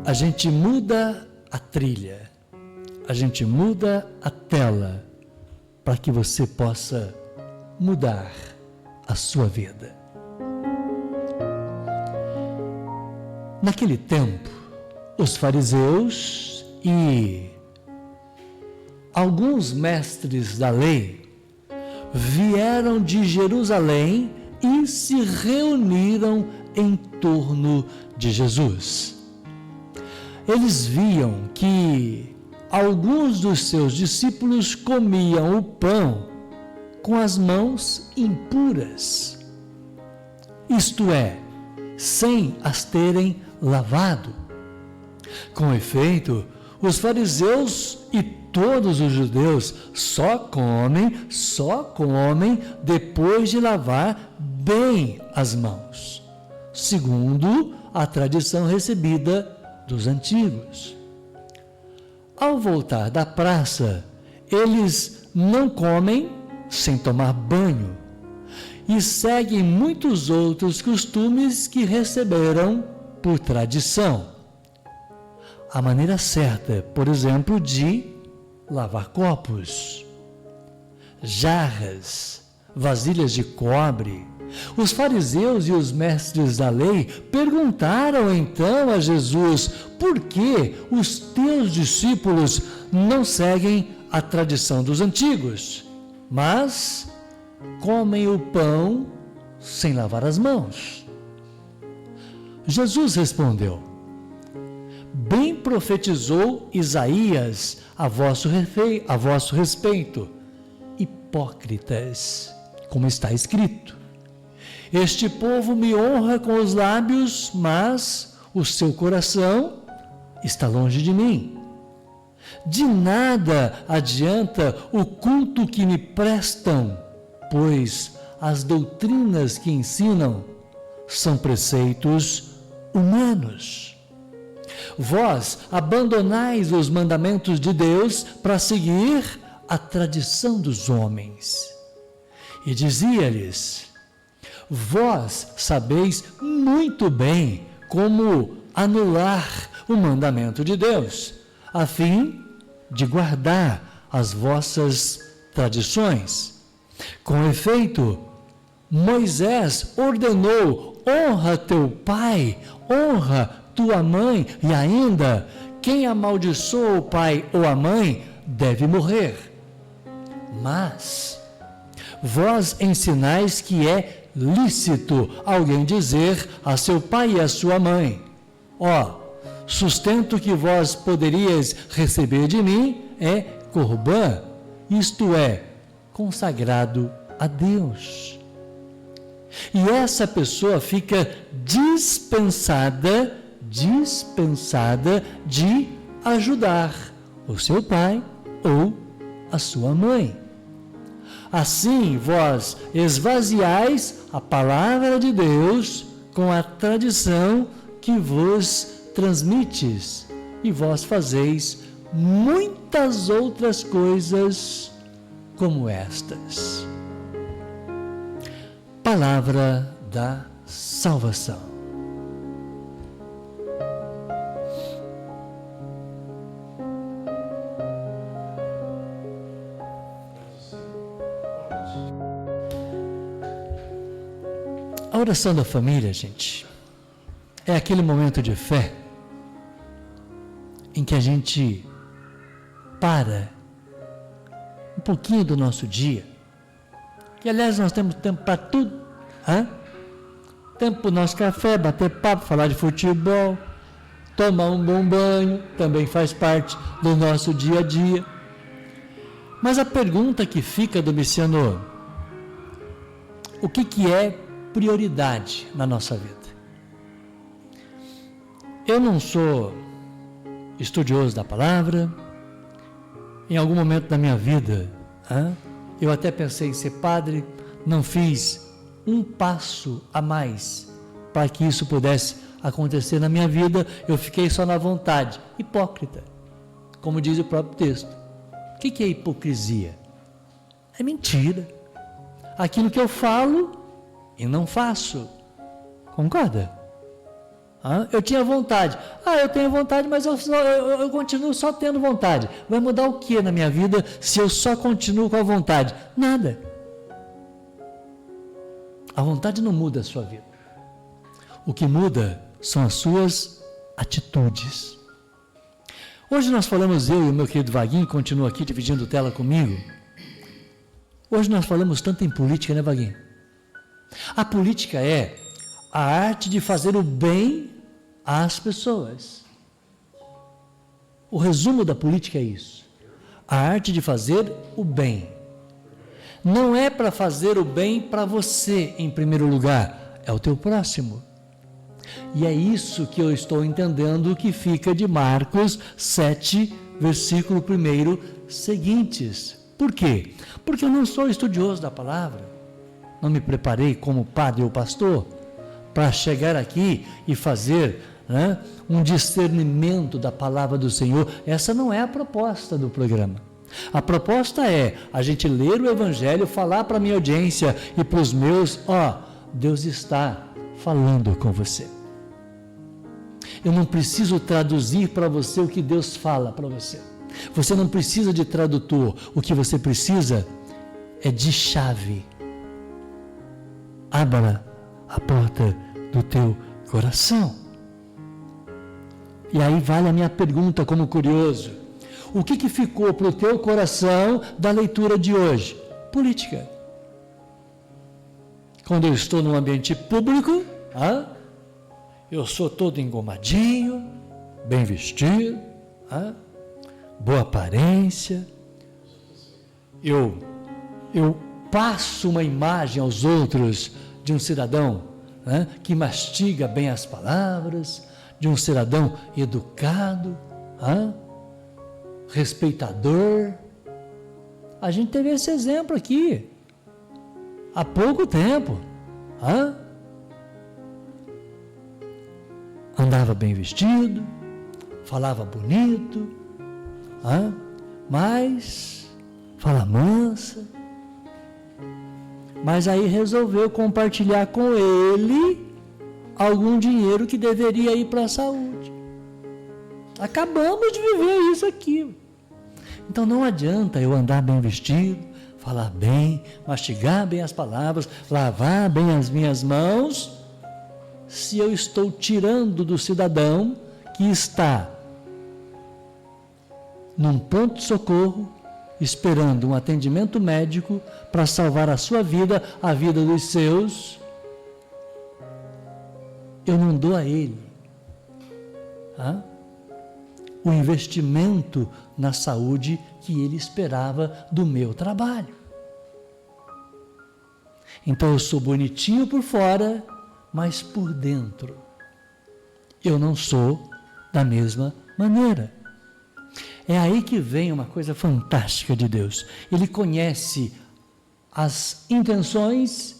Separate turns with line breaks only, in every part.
a gente muda a trilha, a gente muda a tela, para que você possa mudar a sua vida. Naquele tempo, os fariseus e alguns mestres da lei vieram de Jerusalém e se reuniram em torno de Jesus. Eles viam que alguns dos seus discípulos comiam o pão com as mãos impuras, isto é, sem as terem lavado. Com efeito, os fariseus e todos os judeus só comem depois de lavar bem as mãos, segundo a tradição recebida dos antigos. Ao voltar da praça, eles não comem sem tomar banho e seguem muitos outros costumes que receberam por tradição. A maneira certa, por exemplo, de lavar copos, jarras, vasilhas de cobre. Os fariseus e os mestres da lei perguntaram então a Jesus: por que os teus discípulos não seguem a tradição dos antigos, mas comem o pão sem lavar as mãos? Jesus respondeu: bem profetizou Isaías a vosso respeito, hipócritas, como está escrito: este povo me honra com os lábios, mas o seu coração está longe de mim. De nada adianta o culto que me prestam, pois as doutrinas que ensinam são preceitos humanos. Vós abandonais os mandamentos de Deus para seguir a tradição dos homens. E dizia-lhes: vós sabeis muito bem como anular o mandamento de Deus, a fim de guardar as vossas tradições. Com efeito, Moisés ordenou: honra teu pai, honra tua mãe, e ainda, quem amaldiçoa o pai ou a mãe deve morrer. Mas vós ensinais que é lícito alguém dizer a seu pai e a sua mãe: sustento que vós poderíeis receber de mim é corbã, isto é, consagrado a Deus. E essa pessoa fica dispensada de ajudar o seu pai ou a sua mãe. Assim, vós esvaziais a palavra de Deus com a tradição que vos transmites, e vós fazeis muitas outras coisas como estas. Palavra da salvação. A oração da família, gente, é aquele momento de fé em que a gente para um pouquinho do nosso dia, que aliás nós temos tempo para tudo, tempo para o nosso café, bater papo, falar de futebol, tomar um bom banho, também faz parte do nosso dia a dia. Mas a pergunta que fica, Domiciano: o que é prioridade na nossa vida? Eu não sou estudioso da palavra. Em algum momento da minha vida, eu até pensei em ser padre, não fiz um passo a mais para que isso pudesse acontecer na minha vida, eu fiquei só na vontade. Hipócrita, como diz o próprio texto. O que é hipocrisia? É mentira. Aquilo que eu falo e não faço. Concorda? Eu tinha vontade. Eu tenho vontade, mas eu continuo só tendo vontade. Vai mudar o que na minha vida se eu só continuo com a vontade? Nada. A vontade não muda a sua vida. O que muda são as suas atitudes. Hoje nós falamos, eu e o meu querido Vaguinho, continua aqui dividindo tela comigo. Hoje nós falamos tanto em política, né, Vaguinho? A política é a arte de fazer o bem às pessoas. O resumo da política é isso. A arte de fazer o bem. Não é para fazer o bem para você em primeiro lugar, é o teu próximo. E é isso que eu estou entendendo que fica de Marcos 7, versículo 1 seguintes. Por quê? Porque eu não sou estudioso da palavra, não me preparei como padre ou pastor para chegar aqui e fazer um discernimento da palavra do Senhor. Essa não é a proposta do programa. A proposta é a gente ler o Evangelho, falar para a minha audiência e para os meus, Deus está falando com você. Eu não preciso traduzir para você o que Deus fala para você. Você não precisa de tradutor. O que você precisa é de chave. Abra a porta do teu coração. E aí vale a minha pergunta como curioso. O que ficou para o teu coração da leitura de hoje? Política. Quando eu estou num ambiente público, eu sou todo engomadinho, bem vestido, boa aparência, eu passo uma imagem aos outros de um cidadão que mastiga bem as palavras, de um cidadão educado, respeitador. A gente teve esse exemplo aqui há pouco tempo. Andava bem vestido, falava bonito, mas fala mansa. Mas aí resolveu compartilhar com ele algum dinheiro que deveria ir para a saúde. Acabamos de viver isso aqui. Então não adianta eu andar bem vestido, falar bem, mastigar bem as palavras, lavar bem as minhas mãos, se eu estou tirando do cidadão que está num pronto-socorro, esperando um atendimento médico para salvar a sua vida, a vida dos seus, eu não dou a ele o investimento na saúde que ele esperava do meu trabalho. Então eu sou bonitinho por fora, mas por dentro eu não sou da mesma maneira. É aí que vem uma coisa fantástica de Deus. Ele conhece as intenções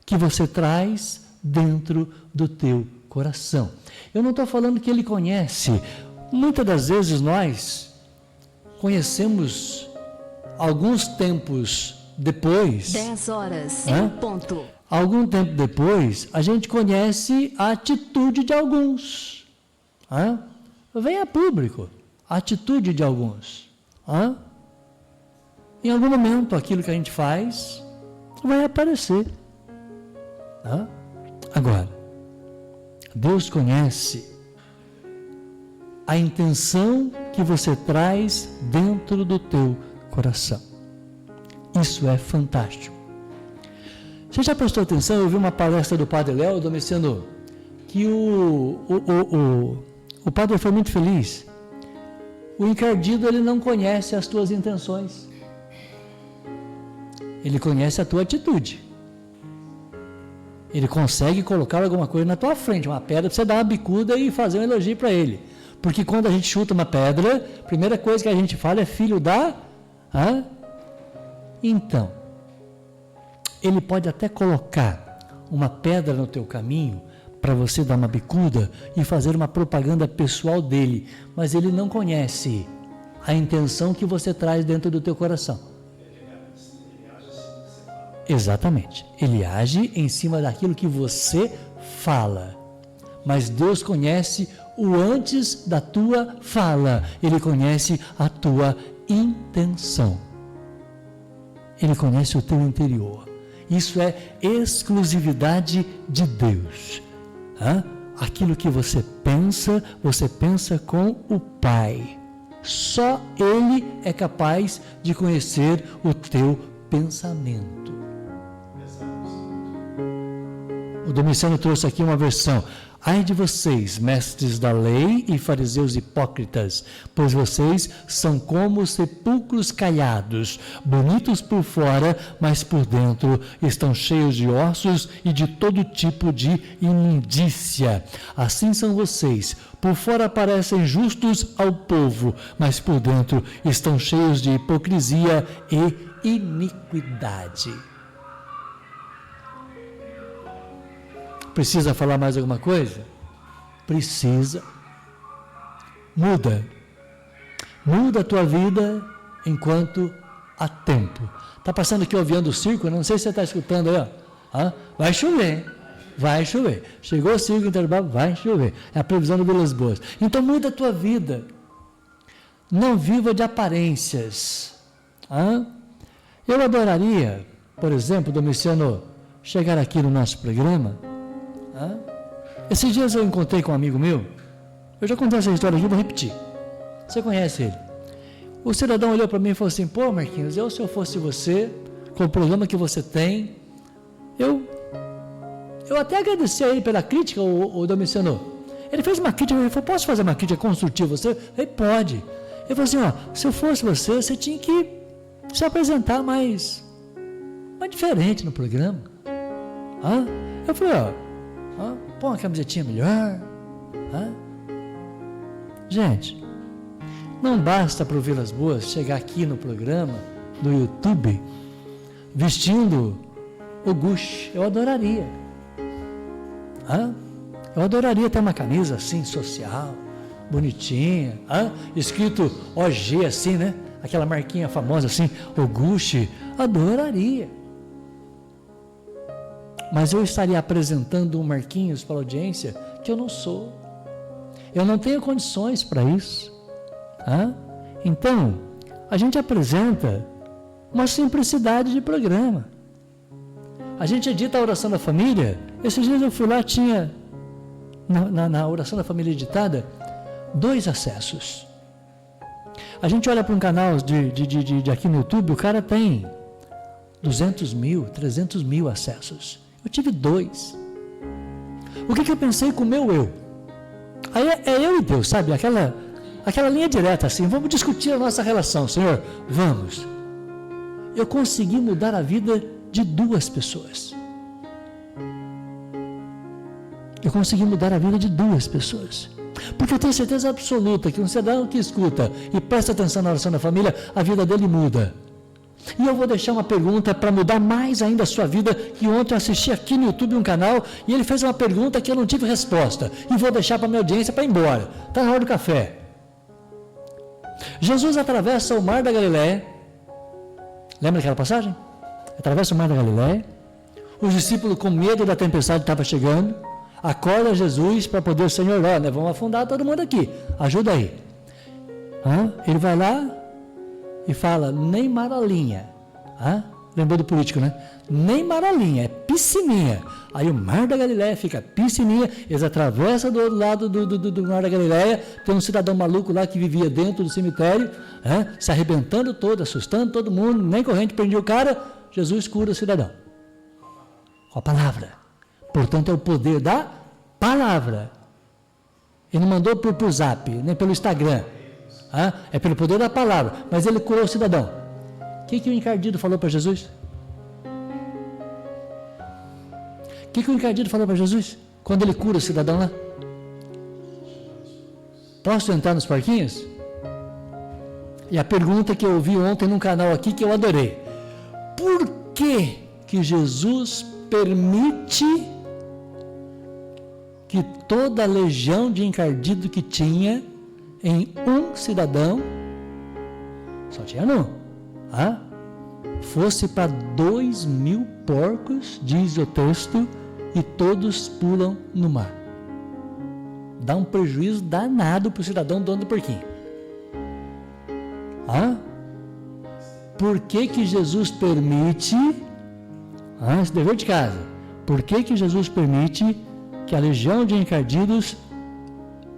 que você traz dentro do teu coração. Eu não estou falando que ele conhece. Muitas das vezes nós conhecemos alguns tempos depois.
10 horas em ponto.
Algum tempo depois, a gente conhece a atitude de alguns. Vem a público a atitude de alguns. Em algum momento, aquilo que a gente faz vai aparecer. Agora, Deus conhece a intenção que você traz dentro do teu coração. Isso é fantástico. Você já prestou atenção? Eu vi uma palestra do Padre Léo Domiciano, que o padre foi muito feliz. O encardido, ele não conhece as tuas intenções. Ele conhece a tua atitude. Ele consegue colocar alguma coisa na tua frente, uma pedra, para você dar uma bicuda e fazer um elogio para ele. Porque quando a gente chuta uma pedra, a primeira coisa que a gente fala é filho da... Então, ele pode até colocar uma pedra no teu caminho para você dar uma bicuda e fazer uma propaganda pessoal dele, mas ele não conhece a intenção que você traz dentro do teu coração. Exatamente. Ele age em cima daquilo que você fala. Mas Deus conhece o antes da tua fala. Ele conhece a tua intenção. Ele conhece o teu interior. Isso é exclusividade de Deus. Aquilo que você pensa com o Pai. Só Ele é capaz de conhecer o teu pensamento. O Domiciano trouxe aqui uma versão. Ai de vocês, mestres da lei e fariseus hipócritas, pois vocês são como sepulcros caiados, bonitos por fora, mas por dentro estão cheios de ossos e de todo tipo de imundícia. Assim são vocês, por fora parecem justos ao povo, mas por dentro estão cheios de hipocrisia e iniquidade. Precisa falar mais alguma coisa? Precisa. Muda a tua vida enquanto há tempo. Está passando aqui o avião do circo, não sei se você está escutando aí, ó. Vai chover. Chegou o circo intervalo, vai chover. É a previsão do Vilas Boas. Então muda a tua vida. Não viva de aparências. Eu adoraria, por exemplo, Domiciano, chegar aqui no nosso programa. Esses dias eu encontrei com um amigo meu. Eu já contei essa história aqui, vou repetir. Você conhece ele? O cidadão olhou para mim e falou assim: pô, Marquinhos, se eu fosse você, com o programa que você tem, eu até agradeci a ele pela crítica, o Domiciano. Ele fez uma crítica, ele falou: posso fazer uma crítica construtiva? Você? Ele pode. Ele falou assim: se eu fosse você tinha que se apresentar mais diferente no programa. Eu falei: põe uma camisetinha melhor. Gente, não basta para o Vilas Boas chegar aqui no programa, no YouTube, vestindo o Gucci. Eu adoraria. Eu adoraria ter uma camisa assim, social, bonitinha, escrito OG assim, né? Aquela marquinha famosa assim, o Gucci. Adoraria. Mas eu estaria apresentando um Marquinhos para a audiência que eu não sou. Eu não tenho condições para isso. Então, a gente apresenta uma simplicidade de programa. A gente edita a oração da família. Esses dias eu fui lá, tinha na oração da família editada 2 acessos. A gente olha para um canal de aqui no YouTube, o cara tem 200 mil, 300 mil acessos. Eu tive 2. O que eu pensei com o meu eu? Aí é eu e Deus, sabe? Aquela linha direta assim, vamos discutir a nossa relação, Senhor, vamos. Eu consegui mudar a vida de 2 pessoas. Eu consegui mudar a vida de 2 pessoas. Porque eu tenho certeza absoluta que um cidadão que escuta e presta atenção na oração da família, a vida dele muda. E eu vou deixar uma pergunta para mudar mais ainda a sua vida, que ontem eu assisti aqui no YouTube um canal e ele fez uma pergunta que eu não tive resposta. E vou deixar para a minha audiência para ir embora. Está na hora do café. Jesus atravessa o mar da Galileia. Lembra daquela passagem? Atravessa o mar da Galileia. Os discípulos com medo da tempestade estavam chegando. Acorda Jesus para poder, Senhor, vamos afundar todo mundo aqui. Ajuda aí. Ele vai lá e fala, nem maralinha. Lembrou do político, né? Nem maralinha, é piscininha. Aí o mar da Galileia fica piscininha, eles atravessam do outro lado do mar da Galileia, tem um cidadão maluco lá que vivia dentro do cemitério, se arrebentando todo, assustando todo mundo, nem corrente prendia o cara. Jesus cura o cidadão. Com a palavra. Portanto, é o poder da palavra. Ele não mandou por zap, nem pelo Instagram. É pelo poder da palavra. Mas ele curou o cidadão. O que o encardido falou para Jesus? O que o encardido falou para Jesus? Quando ele cura o cidadão lá? Posso entrar nos parquinhos? E a pergunta que eu ouvi ontem num canal aqui que eu adorei. Por que Jesus permite que toda a legião de encardido que tinha em um cidadão, só tinha fosse para 2.000 porcos, diz o texto, e todos pulam no mar. Dá um prejuízo danado para o cidadão dono do porquinho. Por que Jesus permite, esse dever de casa, por que Jesus permite que a legião de encardidos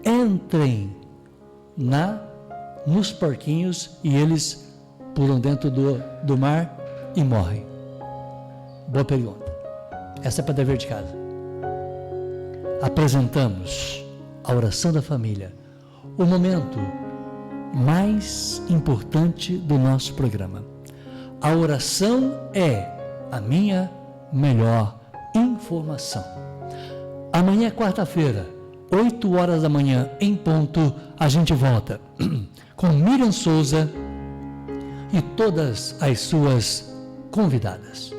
entrem nos porquinhos e eles pulam dentro do mar e morrem? Boa pergunta. Essa é para dever de casa. Apresentamos a oração da família, o momento mais importante do nosso programa. A oração é a minha melhor informação. Amanhã, quarta-feira, 8 horas da manhã, em ponto, a gente volta com Miriam Souza e todas as suas convidadas.